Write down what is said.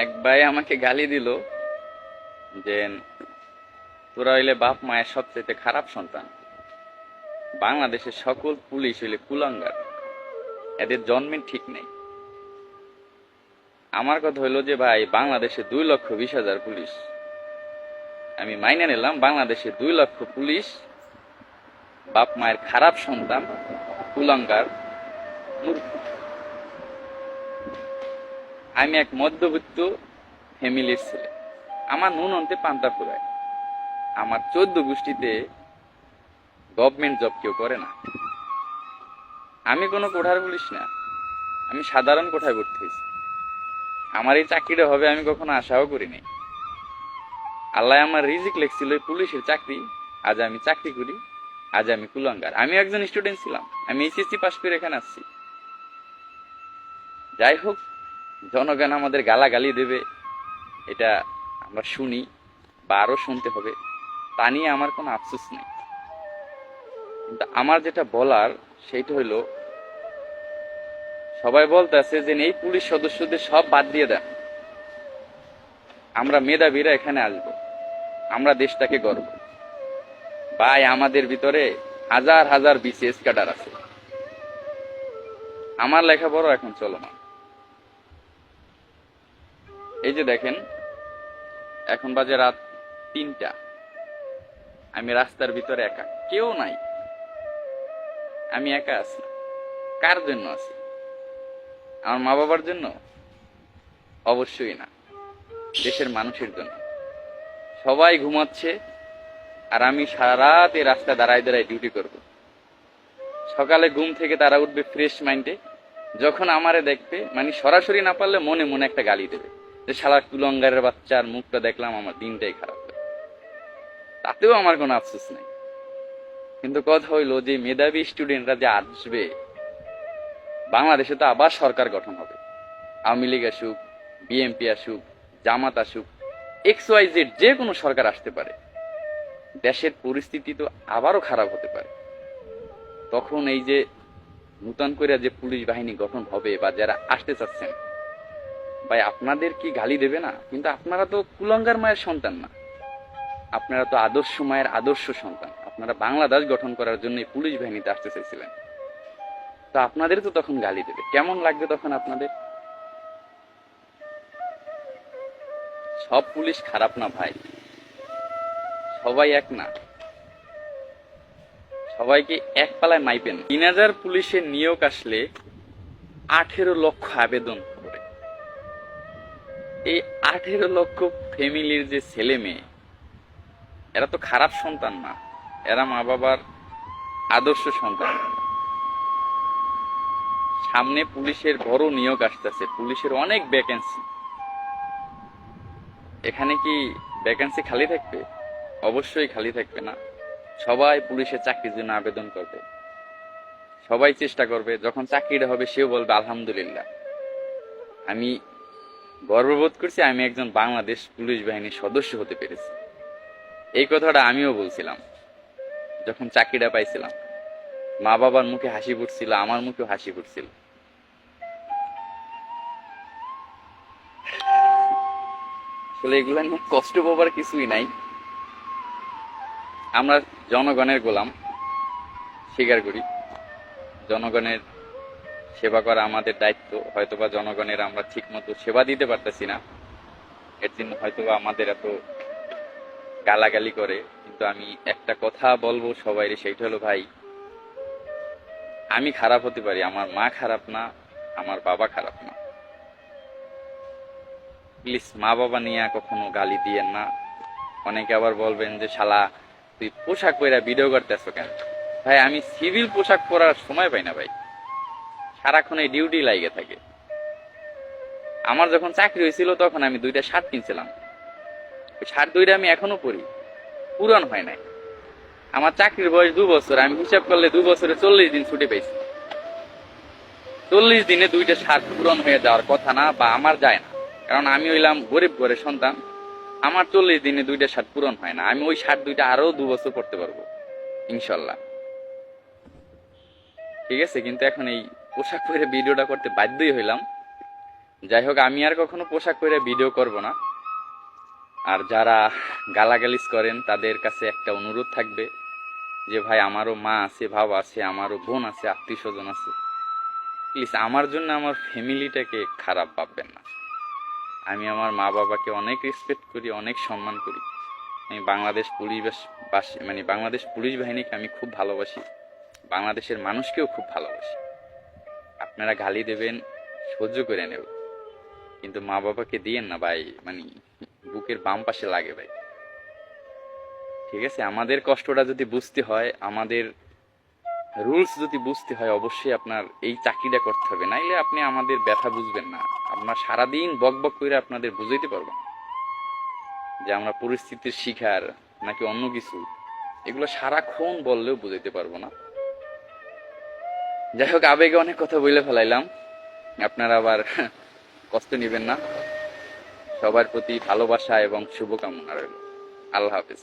এক ভাই আমাকে গালি দিল যে তোরা হইলে বাপ মায়ের সবচেয়ে খারাপ সন্তান। বাংলাদেশের সকল পুলিশ হইলে কুলাঙ্গার, এদের জন্মের ঠিক নেই। আমার কথা হইলো যে ভাই, বাংলাদেশে 2,20,000 পুলিশ। আমি মাইনে নিলাম বাংলাদেশে 2 লক্ষ পুলিশ বাপ মায়ের খারাপ সন্তান, কুলাঙ্গার, মূর্খ। আমি এক মধ্যবিত্ত ফ্যামিলির ছেলে, আমার নুন অন্তে পান্তা ফুরায়। আমার 14 গোষ্ঠীতে গভর্নমেন্ট জব কেউ করে না। আমি কোনো কোঠার পুলিশ না, আমি সাধারণ কোঠায় ভর্তি হয়েছি। আমার এই চাকরিটা হবে আমি কখনো আশাও করিনি। আল্লাহ আমার রিজিক লেখছিল পুলিশের চাকরি, আজ আমি চাকরি করি, আজ আমি কুলাঙ্গার। আমি একজন স্টুডেন্ট ছিলাম, আমি এইচএসসি পাস করে এখানে আসছি। যাই হোক, জনগণ আমাদের গালাগালি দেবে, এটা আমরা শুনি বা আরো শুনতে হবে, তা নিয়ে আমার কোনো আফসোস নেই। কিন্তু আমার যেটা বলার সেইটা হইলো, সবাই বলতে আছে যে এই পুলিশ সদস্যদের সব বাদ দিয়ে দেন, আমরা মেধাবীরা এখানে আসবো, আমরা দেশটাকে গর্ব। ভাই, আমাদের ভিতরে হাজার হাজার বিসিএস ক্যাডার আছে। আমার লেখাপড়া এখন চলমান। এই যে দেখেন, এখন বাজে রাত 3টা, আমি রাস্তার ভিতরে একা, কেউ নাই, আমি একা আছি। কার জন্য আছি? আমার মা বাবার জন্য? অবশ্যই না, দেশের মানুষের জন্য। সবাই ঘুমাচ্ছে আর আমি সারা রাত এই রাস্তা দাঁড়ায় দাঁড়ায় ডিউটি করব। সকালে ঘুম থেকে তারা উঠবে ফ্রেশ মাইন্ডে, যখন আমারে দেখবে, মানে সরাসরি না পারলে মনে মনে একটা গালি দেবে যে শালা কুলঙ্গারের বাচ্চার মুখটা দেখলাম, আমার দিনটাই খারাপ হয়। তাতেও আমার কোনো আফসোস নেই। কিন্তু কথা হইলো যে মেধাবী স্টুডেন্টরা যে আসবে, বাংলাদেশে তো আবার সরকার গঠন হবে। আওয়ামী লীগ আসুক, বিএনপি আসুক, জামাত আসুক, XYZ যে কোনো সরকার আসতে পারে। দেশের পরিস্থিতি তো আবারও খারাপ হতে পারে। তখন এই যে নূতন করে যে পুলিশ বাহিনী গঠন হবে বা যারা আসতে চাচ্ছেন, ভাই আপনাদের কি গালি দেবে না? কিন্তু আপনারা তো কুলাঙ্গার মায়ের সন্তান না, আপনারা তো আদর্শ মায়ের আদর্শ সন্তান। আপনারা বাংলাদেশ গঠন করার জন্য পুলিশ বাহিনীতে আসতে চাইছিলেন, তো আপনাদের তো তখন গালি দেবে। কেমন লাগবে তখন আপনাদের? সব পুলিশ খারাপ না ভাই, সবাই এক না, সবাইকে এক পালায় মাইপেন। 3,000 পুলিশের নিয়োগ আসলে 18 লক্ষ আবেদন করে। এই 18 লক্ষ ফ্যামিলির যে ছেলে মেয়ে, এরা তো খারাপ সন্তান না, এরা মা বাবার আদর্শ সন্তান। সামনে পুলিশের বড় নিয়োগ আসতেছে, পুলিশের অনেক ভ্যাকেন্সি। এখানে কি ভ্যাকেন্সি খালি থাকবে? অবশ্যই খালি থাকবে না। সবাই পুলিশের চাকরির জন্য আবেদন করবে, সবাই চেষ্টা করবে। যখন চাকরিটা হবে সেও বলবে আলহামদুলিল্লাহ, আমি গর্ববোধ করছি, আমি একজন বাংলাদেশ পুলিশ বাহিনীর সদস্য হতে পেরেছি। এই কথাটা আমিও বলছিলাম যখন চাকরিটা পাইছিলাম। মা বাবার মুখে হাসি ফুটছিল, আমার মুখেও হাসি ফুটছিল। আসলে এগুলা নিয়ে কষ্ট পাবার কিছুই নাই। আমরা জনগণের গোলাম, স্বীকার করি। জনগণের সেবা করা আমাদের দায়িত্ব। হয়তোবা জনগণের আমরা ঠিক মতো সেবা দিতে পারতেছি না, এর জন্য হয়তোবা আমাদের এত গালাগালি করে। কিন্তু আমি একটা কথা বলবো সবাই, সেইটা হলো ভাই, আমি খারাপ হতে পারি, আমার মা খারাপ না, আমার বাবা খারাপ না। প্লিজ মা বাবা নিয়ে কখনো গালি দিয়েন না। অনেকে আবার বলবেন যে শালা তুই পোশাক পরে ভিডিও করতেছ কেন? ভাই, আমি সিভিল পোশাক পরার সময় পাই না ভাই, সারাক্ষণ এই ডিউটি লাগে থাকে। আমার যখন চাকরি হয়েছিল তখন আমি 2টা শার্ট কিনছিলাম, ওই শার্ট 2টা আমি এখনো পরি, পুরান হয় নাই। আমার চাকরির বয়স 2 বছর, আমি হিসাব করলে 2 বছরে 40 দিন ছুটি পেয়েছি। 40 দিনে 2টা শার্ট পূরণ হয়ে যাওয়ার কথা না, বা আমার যায় না, কারণ আমি হইলাম গরিব ঘরের সন্তান। আমার 40 দিনে 2টা শার্ট পূরণ হয় না। আমি ওই শার্ট 2টা আরো 2 বছর পড়তে পারবো ইনশাল্লাহ। ঠিক আছে, কিন্তু এখন এই পোশাক পরে ভিডিওটা করতে বাধ্যই হইলাম। যাই হোক, আমি আর কখনো পোশাক পরে ভিডিও করব না। আর যারা গালাগালিজ করেন তাদের কাছে একটা অনুরোধ থাকবে যে ভাই, আমারও মা আছে, বাবা আছে, আমারও বোন আছে, আত্মীয় স্বজন আছে, প্লিজ আমার জন্য আমার ফ্যামিলিটাকে খারাপ ভাববেন না। আমি আমার মা বাবাকে অনেক রেসপেক্ট করি, অনেক সম্মান করি। আমি বাংলাদেশ বাংলাদেশ পুলিশ বাহিনীকে আমি খুব ভালোবাসি, বাংলাদেশের মানুষকেও খুব ভালোবাসি। আপনারা গালি দেবেন, সহ্য করে নেব, কিন্তু মা বাবাকে দিয়েন না ভাই, বুকের বাম পাশে লাগে ভাই। ঠিক আছে, আমাদের কষ্টটা যদি বুঝতে হয়, আমাদের রুলস যদি বুঝতে হয়, অবশ্যই আপনার এই চাকরিটা করতে হবে, নাইলে আপনি আমাদের ব্যথা বুঝবেন না। আপনার সারাদিন বক বক করে আপনাদের বুঝাইতে পারবো না যে আমরা পরিস্থিতির শিকার নাকি অন্য কিছু, এগুলো সারাক্ষণ বললেও বুঝাইতে পারবো না। যাই হোক, আবেগে অনেক কথা বলে ফেলাইলাম, আপনারা আবার কষ্ট নেবেন না। সবার প্রতি ভালোবাসা এবং শুভকামনা রইল। আল্লাহ হাফেজ।